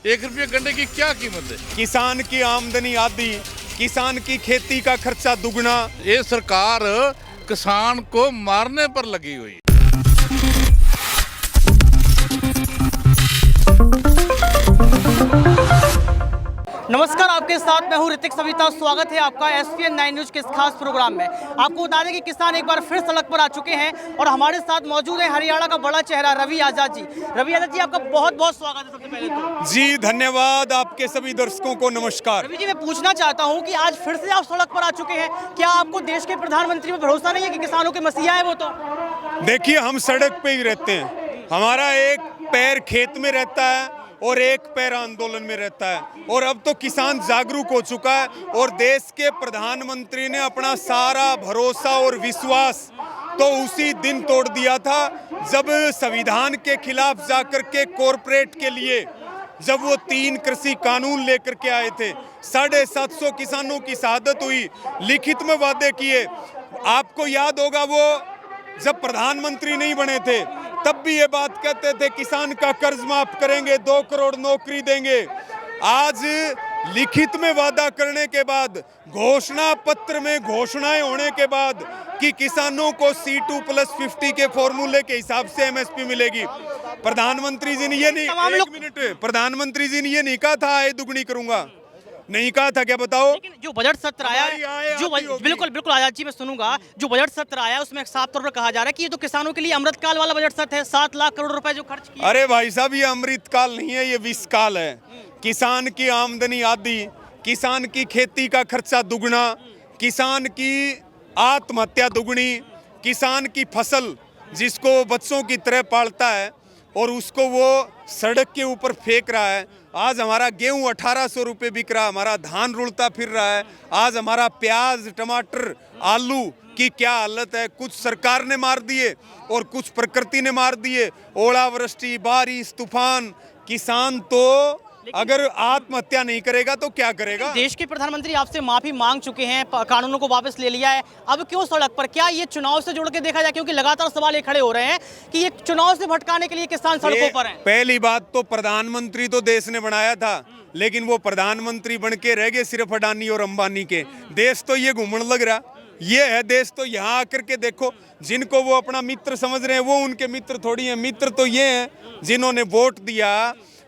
1 रुपये गन्ने की क्या कीमत है? किसान की आमदनी आधी, किसान की खेती का खर्चा दुगना। ये सरकार किसान को मारने पर लगी हुई है। नमस्कार, आपके साथ मैं हूं ऋतिक सविता। स्वागत है आपका SPN 9 न्यूज के इस खास प्रोग्राम में। आपको बता दें कि किसान एक बार फिर सड़क पर आ चुके हैं और हमारे साथ मौजूद है हरियाणा का बड़ा चेहरा रवि आजाद जी। रवि आजाद जी, आपका बहुत बहुत स्वागत है। सबसे पहले तो जी धन्यवाद, आपके सभी दर्शकों को नमस्कार। रवि जी, मैं पूछना चाहता हूँ कि आज फिर से आप सड़क पर आ चुके हैं, क्या आपको देश के प्रधानमंत्री पर भरोसा नहीं है कि किसानों के मसीहा है वो? तो देखिए, हम सड़क पे ही रहते हैं। हमारा एक पैर खेत में रहता है और एक पैर आंदोलन में रहता है। और अब तो किसान जागरूक हो चुका है और देश के प्रधानमंत्री ने अपना सारा भरोसा और विश्वास तो उसी दिन तोड़ दिया था जब संविधान के खिलाफ जाकर के कॉरपोरेट के लिए जब वो 3 कृषि कानून लेकर के आए थे। 750 किसानों की शहादत हुई, लिखित में वादे किए। आपको याद होगा, वो जब प्रधानमंत्री नहीं बने थे तब भी ये बात कहते थे किसान का कर्ज माफ करेंगे, 2 करोड़ नौकरी देंगे। आज लिखित में वादा करने के बाद, घोषणा पत्र में घोषणाएं होने के बाद कि किसानों को C2+50 के फॉर्मूले के हिसाब से MSP मिलेगी, प्रधानमंत्री जी ने ये नहीं, एक मिनट, प्रधानमंत्री जी ने ये नहीं कहा था आय दुगनी करूंगा, नहीं कहा था क्या? बताओ। लेकिन जो बजट सत्र आया है, बिल्कुल बिल्कुल आजाद जी मैं सुनूंगा, जो बजट सत्र आया है उसमें साफ तौर पर कहा जा रहा है कि ये तो किसानों के लिए अमृतकाल वाला बजट सत्र है। 7 लाख करोड़ रुपए जो खर्च किए। अरे भाई साहब, ये अमृतकाल नहीं है, ये विषकाल है। किसान की आमदनी आधी, किसान की खेती का खर्चा दुगना, किसान की आत्महत्या दुगनी, किसान की फसल जिसको बच्चों की तरह पालता है और उसको वो सड़क के ऊपर फेंक रहा है। आज हमारा गेहूं 1800 रुपये बिक रहा है, हमारा धान रुलता फिर रहा है। आज हमारा प्याज, टमाटर, आलू की क्या हालत है। कुछ सरकार ने मार दिए और कुछ प्रकृति ने मार दिए। ओलावृष्टि, बारिश, तूफान। किसान तो अगर आत्महत्या नहीं करेगा तो क्या करेगा? देश के प्रधानमंत्री आपसे माफी मांग चुके हैं, कानूनों को वापस ले लिया है, अब क्यों सड़क पर? क्या ये चुनाव से जोड़ के देखा जाए? क्योंकि लगातार सवाल ये खड़े हो रहे हैं कि ये चुनाव से भटकाने के लिए किसान सड़कों पर हैं। पहली बात तो प्रधानमंत्री तो देश ने बनाया था, लेकिन वो प्रधानमंत्री बन के रह गए सिर्फ अडानी और अंबानी के। देश तो ये घूमने लग रहा, ये है देश। तो यहाँ आकर के देखो, जिनको वो अपना मित्र समझ रहे हैं वो उनके मित्र थोड़ी हैं। मित्र तो ये हैं जिन्होंने वोट दिया।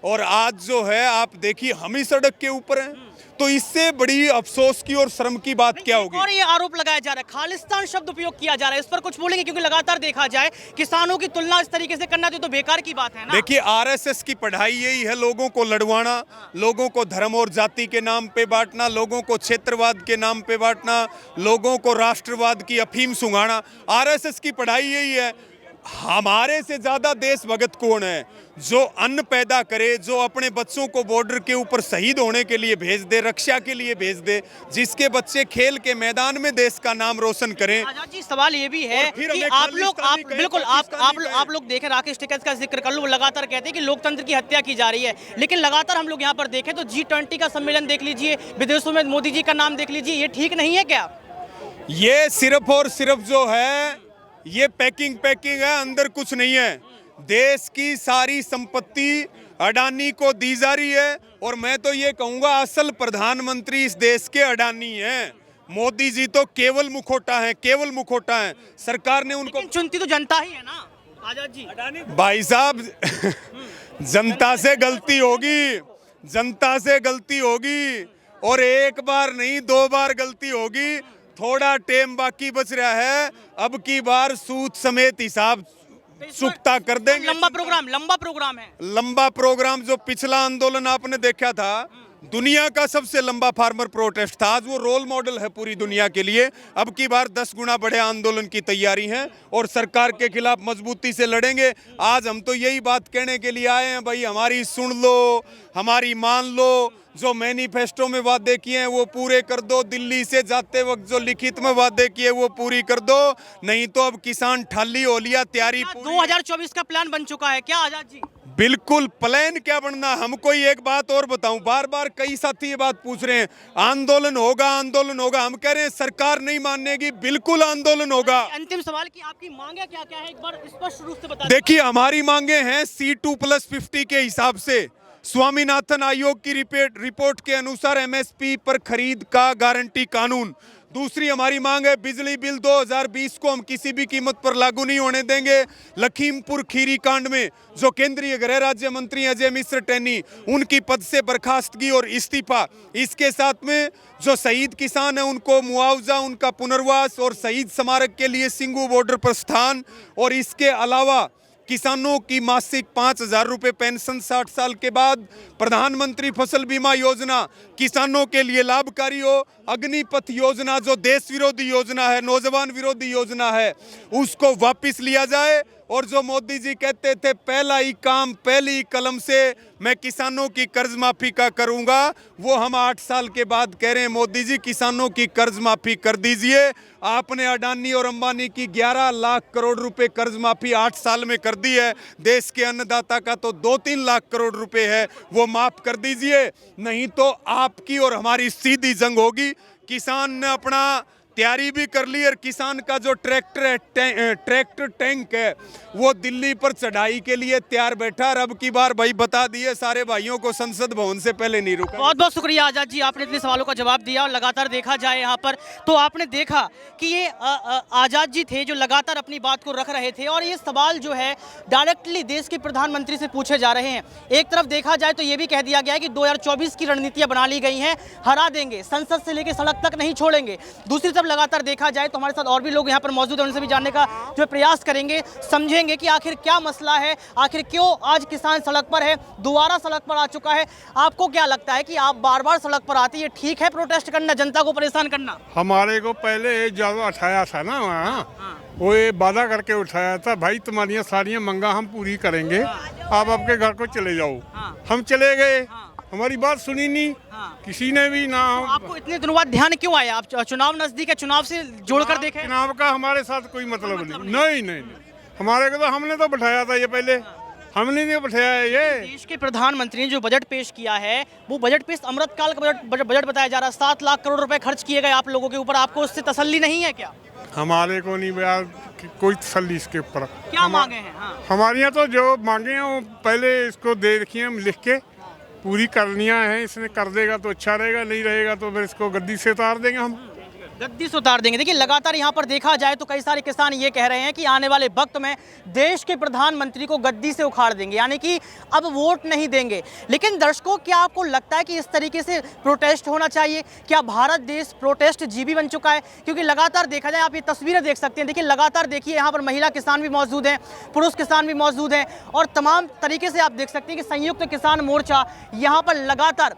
और आज जो है आप देखिए, हम ही सड़क के ऊपर हैं, तो इससे बड़ी अफसोस की और शर्म की बात क्या होगी? और ये आरोप लगाया जा रहा है, खालिस्तान शब्द उपयोग किया जा रहा है, इस पर कुछ बोलेंगे? क्योंकि लगातार देखा जाए किसानों की तुलना इस तरीके से करना तो बेकार की बात है ना। देखिए, RSS की पढ़ाई यही है, लोगों को लड़वाना, लोगों को धर्म और जाति के नाम पे बांटना, लोगों को क्षेत्रवाद के नाम पे बांटना, लोगों को राष्ट्रवाद की अफीम सुंघाना। RSS की पढ़ाई यही है। हमारे से ज्यादा देश भगत कौन है जो अन्न पैदा करे, जो अपने बच्चों को बॉर्डर के ऊपर शहीद होने के लिए भेज दे, रक्षा के लिए भेज दे, जिसके बच्चे खेल के मैदान में देश का नाम रोशन करें? आजाद जी, सवाल ये भी है कि आप लोग देखें, राकेश टिकैत का जिक्र कर लो, लगातार कहते हैं कि लोकतंत्र की हत्या की जा रही है। लेकिन लगातार हम लोग यहाँ पर देखें तो G20 का सम्मेलन देख लीजिए, विदेशों में मोदी जी का नाम देख लीजिए, ये ठीक नहीं है क्या? ये सिर्फ और सिर्फ जो है ये पैकिंग है, अंदर कुछ नहीं है। देश की सारी संपत्ति अडानी को दी जा रही है। और मैं तो ये कहूंगा, असल प्रधानमंत्री इस देश के अडानी हैं। मोदी जी तो केवल मुखौटा है, केवल मुखौटा है। सरकार ने उनको, चुनती तो जनता ही है ना आजाद जी। भाई साहब जनता से गलती होगी, जनता से गलती होगी, और एक बार नहीं 2 बार गलती होगी। थोड़ा टाइम बाकी बच रहा है, अब की बार सूद समेत हिसाब चुकता कर देंगे। लंबा प्रोग्राम है। लंबा प्रोग्राम। जो पिछला आंदोलन आपने देखा था, दुनिया का सबसे लंबा फार्मर प्रोटेस्ट था, आज वो रोल मॉडल है पूरी दुनिया के लिए। अब की बार 10 गुना बड़े आंदोलन की तैयारी है और सरकार के खिलाफ मजबूती से लड़ेंगे। आज हम तो यही बात कहने के लिए आए हैं, भाई हमारी सुन लो, हमारी मान लो, जो मैनिफेस्टो में वादे किए हैं वो पूरे कर दो, दिल्ली से जाते वक्त जो लिखित में वादे किए वो पूरी कर दो, नहीं तो अब किसान ठाली हो लिया तैयारी। 2024 का प्लान बन चुका है क्या आजाद जी? बिल्कुल, प्लान क्या बनना। हमको एक बात और बताऊं, बार बार कई साथी ये बात पूछ रहे हैं, आंदोलन होगा, आंदोलन होगा। हम कह रहे हैं सरकार नहीं मानेगी, बिल्कुल आंदोलन होगा। अंतिम सवाल की आपकी मांगे क्या क्या है, एक बार स्पष्ट रूप से बता। देखिए, हमारी मांगे हैं C2+50 के हिसाब से स्वामीनाथन आयोग की रिपोर्ट के अनुसार एमएसपी पर खरीद का गारंटी कानून। दूसरी हमारी मांग है बिजली बिल 2020 को हम किसी भी कीमत पर लागू नहीं होने देंगे। लखीमपुर खीरी कांड में जो केंद्रीय गृह राज्य मंत्री अजय मिश्र टेनी, उनकी पद से बर्खास्तगी और इस्तीफा। इसके साथ में जो शहीद किसान है उनको मुआवजा, उनका पुनर्वास और शहीद स्मारक के लिए सिंगू बॉर्डर पर स्थान, और इसके अलावा किसानों की मासिक 5,000 रुपये पेंशन 60 साल के बाद, प्रधानमंत्री फसल बीमा योजना किसानों के लिए लाभकारी हो, अग्निपथ योजना जो देश विरोधी योजना है, नौजवान विरोधी योजना है, उसको वापस लिया जाए। और जो मोदी जी कहते थे पहला ही काम पहली ही कलम से मैं किसानों की कर्ज माफी का करूंगा, वो हम 8 साल के बाद कह रहे हैं मोदी जी किसानों की कर्ज माफी कर दीजिए। आपने अडानी और अंबानी की 11 लाख करोड़ रुपए कर्ज माफी 8 साल में कर दी है। देश के अन्नदाता का तो 2-3 लाख करोड़ रुपए है, वो माफ कर दीजिए, नहीं तो आपकी और हमारी सीधी जंग होगी। किसान ने अपना तैयारी भी कर ली और किसान का जो ट्रैक्टर टैंक है वो दिल्ली पर चढ़ाई के लिए तैयार बैठा। और अब की बार भाई बता दिए सारे भाइयों को, संसद भवन से पहले नहीं रुका। बहुत बहुत शुक्रिया आजाद जी, आपने इतने सवालों का जवाब दिया। और लगातार देखा जाए यहाँ पर तो आपने देखा कि ये आजाद जी थे जो लगातार अपनी बात को रख रहे थे, और ये सवाल जो है डायरेक्टली देश के प्रधानमंत्री से पूछे जा रहे हैं। एक तरफ देखा जाए तो ये भी कह दिया गया है कि 2024 की रणनीतियां बना ली गई हैं, हरा देंगे, संसद से लेकर सड़क तक नहीं छोड़ेंगे। दूसरी तरफ लगातार देखा जाए तो हमारे साथ और भी लोग यहाँ पर मौजूद हैं, उनसे भी जानने का जो प्रयास करेंगे, समझेंगे कि आखिर क्या मसला है, आखिर क्यों आज किसान सड़क पर है, दोबारा सड़क पर आ चुका है। आपको क्या लगता है कि आप बार बार सड़क पर आते, ये ठीक है प्रोटेस्ट करना, जनता को परेशान करना? हमारे को पहले ज्यादा उठाया था ना वहाँ, वो ये वादा करके उठाया था भाई तुम्हारी सारी मांगा हम पूरी करेंगे, आप आपके घर को चले जाओ। हम चले गए, हमारी बात सुनी नहीं किसी ने भी ना। तो आपको इतने दिनों बाद ध्यान क्यों आया? आप चुनाव नजदीक है, चुनाव से जोड़कर देखें। चुनाव का हमारे साथ कोई मतलब नहीं। हमारे को तो हमने तो बैठाया था ये, पहले हमने नहीं बैठाया है ये। देश के प्रधानमंत्री ने जो बजट पेश किया है वो बजट पेश अमृतकाल का बजट बताया जा रहा है। 7 लाख करोड़ रुपए खर्च किए गए आप लोगों के ऊपर, आपको उससे तसल्ली नहीं है क्या? हमारे को नहीं बयान कोई तसल्ली इसके ऊपर। क्या मांगे हैं? हमारे यहाँ तो जो मांगे हैं वो पहले इसको दे रखिए हम लिख के, पूरी करनियाँ हैं। इसने कर देगा तो अच्छा रहेगा, नहीं रहेगा तो फिर इसको गद्दी से उतार देंगे हम। गद्दी से उतार देंगे। देखिए लगातार यहाँ पर देखा जाए तो कई सारे किसान ये कह रहे हैं कि आने वाले वक्त में देश के प्रधानमंत्री को गद्दी से उखाड़ देंगे, यानी कि अब वोट नहीं देंगे। लेकिन दर्शकों, क्या आपको लगता है कि इस तरीके से प्रोटेस्ट होना चाहिए? क्या भारत देश प्रोटेस्ट जीवी बन चुका है? क्योंकि लगातार देखा जाए, आप ये तस्वीरें देख सकते हैं, देखिए लगातार देखिए यहाँ पर महिला किसान भी मौजूद हैं, पुरुष किसान भी मौजूद हैं, और तमाम तरीके से आप देख सकते हैं कि संयुक्त किसान मोर्चा यहाँ पर लगातार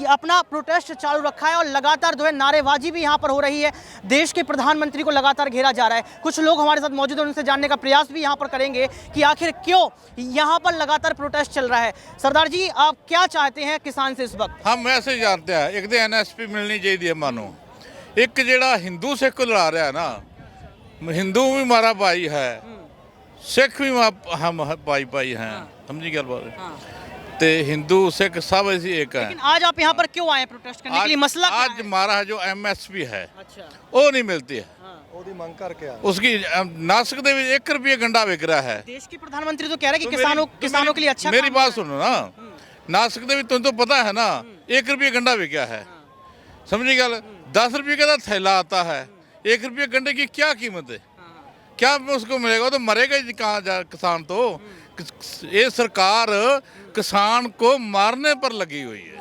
अपना प्रोटेस्ट चालू रखा है, और लगातार जो है नारेबाजी भी यहाँ पर हो रही है। देश के प्रधानमंत्री को लगातार घेरा जा रहा है। कुछ लोग हमारे साथ मौजूद हैं, उनसे जानने का प्रयास भी यहाँ पर करेंगे कि आखिर क्यों यहाँ पर लगातार प्रोटेस्ट चल रहा है। सरदार जी, आप क्या चाहते हैं किसान से इस वक्त? हम ऐसे ही जानते हैं एक तो NSP मिलनी चाहिए। मानो एक जेड़ा हिंदू सिख को लड़ा रहा है ना, हिंदू भी हमारा भाई है, सिख भी हम भाई हैं, समझी गल बात? ते हिंदू सिख सब ऐसी एक है। लेकिन आज आप यहाँ पर क्यों आए प्रोटेस्ट करने के लिए? मसला क्या आज है? हमारा जो MSP है अच्छा, वो नहीं मिलती है। मांग करके उसकी नासिक दे 1 रुपये गंडा बिक रहा है। देश के प्रधानमंत्री तो कह रहे हैं कि तो किसानों के लिए अच्छा मेरी काम बात कर रहे सुनो ना, नासिक दे तुम तो पता है ना 1 रुपये गंडा बिका है, समझी गल? 10 रुपये का थैला आता है, 1 रुपये गंडे की क्या कीमत है? क्या उसको मिलेगा? तो मरेगा ही कहाँ जा किसान। तो ये सरकार किसान को मारने पर लगी हुई है।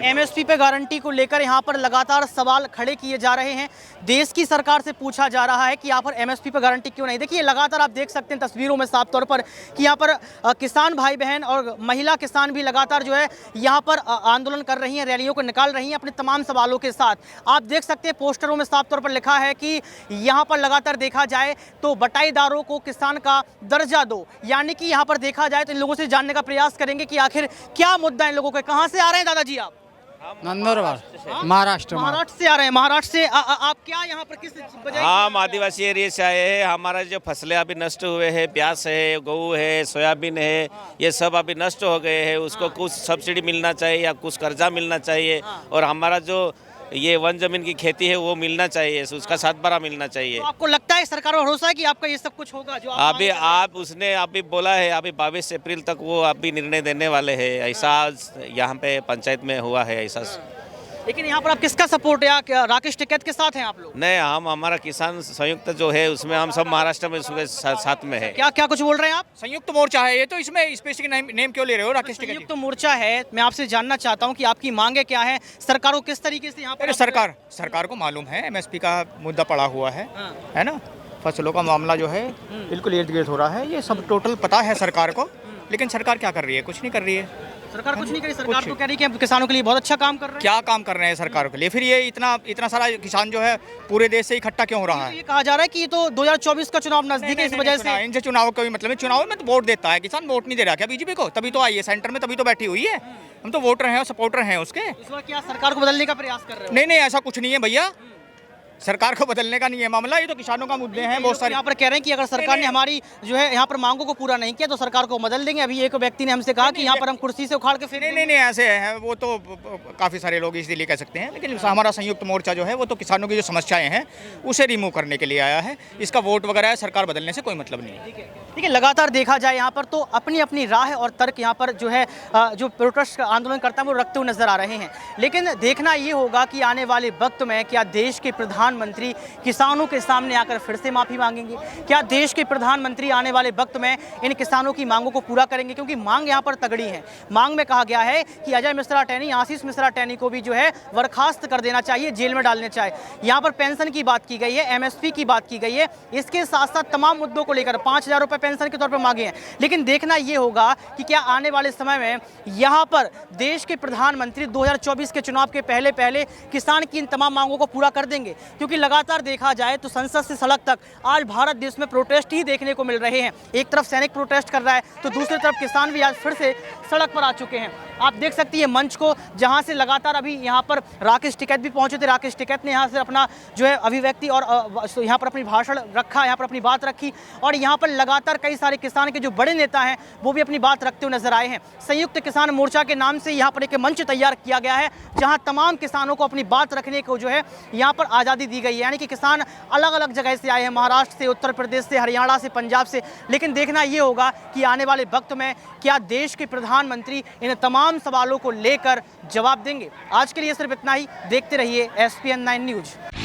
MSP पे गारंटी को लेकर यहाँ पर लगातार सवाल खड़े किए जा रहे हैं। देश की सरकार से पूछा जा रहा है कि यहाँ पर MSP पे गारंटी क्यों नहीं। देखिए लगातार आप देख सकते हैं तस्वीरों में साफ तौर पर कि यहाँ पर किसान भाई बहन और महिला किसान भी लगातार जो है यहाँ पर आंदोलन कर रही हैं, रैलियों को निकाल रही हैं अपने तमाम सवालों के साथ। आप देख सकते हैं पोस्टरों में साफ तौर पर लिखा है कि यहाँ पर लगातार देखा जाए तो बटाईदारों को किसान का दर्जा दो, यानी कि यहाँ पर देखा जाए तो इन लोगों से जानने का प्रयास करेंगे कि आखिर क्या मुद्दा है इन लोगों के। कहाँ से आ रहे हैं दादाजी आप? नंदुरबार, महाराष्ट्र। महाराष्ट्र से आ रहे हैं। महाराष्ट्र से आप क्या यहाँ पर किस वजह? हम आदिवासी एरिया से आए हैं। हमारा जो फसलें अभी नष्ट हुए हैं, प्याज है, गेहूँ है, सोयाबीन है, ये सब अभी नष्ट हो गए हैं। उसको कुछ सब्सिडी मिलना चाहिए या कुछ कर्जा मिलना चाहिए, और हमारा जो ये वन जमीन की खेती है वो मिलना चाहिए, उसका 7/12 मिलना चाहिए। तो आपको लगता है है सरकार पर भरोसा है कि आपका ये सब कुछ होगा जो आप अभी आप उसने अभी बोला है अभी 22 अप्रैल तक वो अभी निर्णय देने वाले हैं, ऐसा यहाँ पे पंचायत में हुआ है ऐसा। लेकिन यहाँ पर आप किसका सपोर्ट है? क्या राकेश टिकैत के साथ हैं आप लोग? नहीं, हम हमारा किसान संयुक्त जो है उसमें हम सब महाराष्ट्र में साथ में है। क्या क्या कुछ बोल रहे हैं आप? संयुक्त मोर्चा है ये, तो इसमें स्पेसिफिक नेम क्यों ले रहे हो राकेश टिकैत? संयुक्त मोर्चा है, मैं आपसे जानना चाहता हूँ कि आपकी मांगे क्या है, सरकार को किस तरीके से यहाँ पर अरे सरकार को मालूम है एमएसपी का मुद्दा पड़ा हुआ है ना, फसलों का मामला जो है बिल्कुल इर्द गिर्द हो रहा है, ये सब टोटल पता है सरकार को। लेकिन सरकार क्या कर रही है? कुछ नहीं कर रही है। सरकार कुछ नहीं करी, सरकार तो कह रही है कि हम किसानों के लिए बहुत अच्छा काम कर रहे हैं। क्या काम कर रहे हैं सरकार के लिए? फिर ये इतना सारा किसान जो है पूरे देश से इकट्ठा क्यों हो रहा है? ये कहा जा रहा है कि ये तो 2024 का चुनाव नजदीक है, इस वजह से इनसे चुनाव का भी मतलब है, चुनाव में तो वोट देता है किसान, वोट नहीं दे रहा क्या बीजेपी को? तभी तो आई है सेंटर में, तभी तो बैठी हुई है। हम तो वोटर हैं और सपोर्टर हैं उसके। इस बार क्या सरकार को बदलने का प्रयास कर रहे हो? नहीं, ऐसा कुछ नहीं है भैया, सरकार को बदलने का नहीं है मामला, ये तो किसानों का मुद्दे हैं बहुत सारे। यहाँ पर कह रहे हैं कि अगर सरकार ने हमारी जो है यहाँ पर मांगों को पूरा नहीं किया तो सरकार को बदल देंगे। अभी एक व्यक्ति ने हमसे कहा कि यहाँ पर हम कुर्सी से उखाड़ के फेंक देंगे। नहीं ऐसे है, वो तो काफ़ी सारे लोग इसलिए कह सकते हैं, लेकिन हमारा संयुक्त मोर्चा जो है वो तो किसानों की जो समस्याएं हैं उसे रिमूव करने के लिए आया है। इसका वोट वगैरह सरकार बदलने से कोई मतलब नहीं है। देखिए, लगातार देखा जाए यहाँ पर तो अपनी अपनी राह और तर्क यहाँ पर जो है जो प्रोटेस्ट आंदोलन करता है वो रखते हुए नजर आ रहे हैं। लेकिन देखना ये होगा कि आने वाले वक्त में क्या देश के प्रधानमंत्री किसानों के सामने आकर फिर से माफ़ी मांगेंगे? क्या देश के प्रधानमंत्री आने वाले वक्त में इन किसानों की मांगों को पूरा करेंगे? क्योंकि मांग यहाँ पर तगड़ी है। मांग में कहा गया है कि अजय मिश्रा टैनी, आशीष मिश्रा टैनी को भी जो है बर्खास्त कर देना चाहिए, जेल में डालने चाहिए। यहाँ पर पेंशन की बात की गई है, एमएसपी की बात की गई है, इसके साथ साथ तमाम मुद्दों को लेकर 5,000 रुपये पेंशन के तौर पर मांगे हैं। लेकिन देखना ये होगा कि क्या आने वाले समय में यहाँ पर देश के प्रधानमंत्री 2024 के चुनाव के पहले किसान की इन तमाम मांगों को पूरा कर देंगे? क्योंकि लगातार देखा जाए तो संसद से सड़क तक आज भारत देश में प्रोटेस्ट ही देखने को मिल रहे हैं। एक तरफ सैनिक प्रोटेस्ट कर रहा है तो दूसरी तरफ किसान भी आज फिर से सड़क पर आ चुके हैं। आप देख सकती है मंच को, जहां से लगातार अभी यहाँ पर राकेश टिकैत भी पहुंचे थे। राकेश टिकैत ने यहाँ से अपना जो है अभिव्यक्ति और यहाँ पर अपनी भाषण रखा, यहाँ पर अपनी बात रखी और यहाँ पर लगातार कई सारे किसान के जो बड़े नेता हैं वो भी अपनी बात रखते हुए नजर आए हैं। संयुक्त किसान मोर्चा के नाम से यहाँ पर एक मंच तैयार किया गया है जहाँ तमाम किसानों को अपनी बात रखने को जो है यहाँ पर आज़ादी दी गई है। यानी कि किसान अलग अलग जगह से आए हैं, महाराष्ट्र से, उत्तर प्रदेश से, हरियाणा से, पंजाब से। लेकिन देखना ये होगा कि आने वाले वक्त में क्या देश के प्रधानमंत्री इन तमाम सवालों को लेकर जवाब देंगे। आज के लिए सिर्फ इतना ही। देखते रहिए SPN9 न्यूज़।